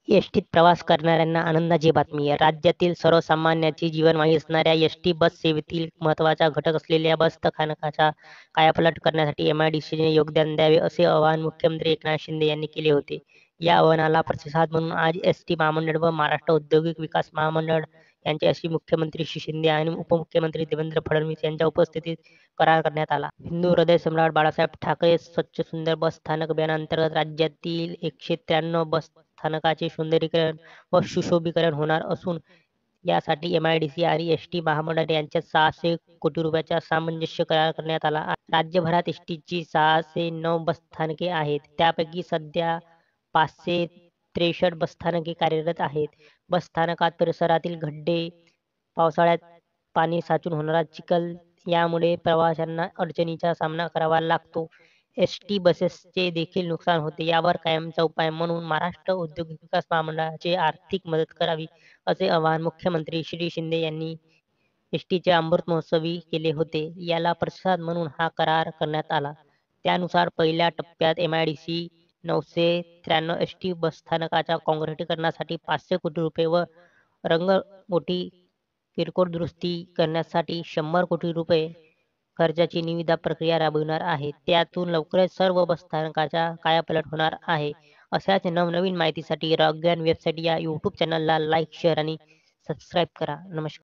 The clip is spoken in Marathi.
एसटीत प्रवास करणाऱ्यांना आनंदाची बातमी. राज्यातील सर्वसामान्यांची जीवनवाहिनी असणाऱ्या एसटी बस सेवेतील महत्त्वाचा घटक असलेल्या बस स्थानकाचा कायापालट करण्यासाठी एमआयडीसीने योगदान द्यावे, असे आवाहन मुख्यमंत्री एकनाथ शिंदे यांनी केले होते. या आवाहनाला प्रतिसाद म्हणून आज एसटी महामंडळ व महाराष्ट्र औद्योगिक विकास महामंडळ यांच्याशी मुख्यमंत्री श्री शिंदे आणि उपमुख्यमंत्री देवेंद्र फडणवीस यांच्या उपस्थितीत करार करण्यात आला. हिंदू हृदयसम्राट बाळासाहेब ठाकरे स्वच्छ सुंदर बस स्थानक अभियानांतर्गत राज्यातील 193 बस स्थानकाचे सुंदरीकरण व सुशोभीकरण होणार असून यासाठी एमआयडीसी आणि एसटी महामंडळ यांच्यात 600 कोटी रुपयाचा सामंजस्य करार करण्यात आला आहे. राज्यभरात एसटीची 609 बसस्थानके आहेत. त्यापैकी सध्या 563 बसस्थानके कार्यरत आहेत. बसस्थानकात परिसरातील खड्डे, पावसाळ्यात पाणी साचून होणारा चिखल यामुळे प्रवाशांना अडचणीचा सामना करावा लागतो. एसटी बसेसचे देखील नुकसान होते. यावर कायमचा उपाय म्हणून महाराष्ट्र औद्योगिक विकास महामंडळाने आर्थिक मदत करावी, असे आवाहन मुख्यमंत्री श्री शिंदे यांनी एसटीच्या अमृत महोत्सवी केले होते. याला प्रतिसाद म्हणून हा करार करण्यात आला. त्यानुसार पहिल्या टप्प्यात एमआयडीसी 993 एसटी बसस्थानकाच्या काँक्रिटीकरणासाठी 500 कोटी रुपये व रंगमोठी किरकोळ दुरुस्ती करण्यासाठी 100 कोटी रुपये खर्चाची निविदा प्रक्रिया राबविणार आहे. त्यातून लवकरच सर्व बसस्थानकाचा कायापालट होणार आहे. अशाच नवनवीन माहितीसाठी रॉकगॅन वेबसाईट या यूट्यूब चॅनलला लाईक, शेअर आणि सबस्क्राईब करा. नमस्कार.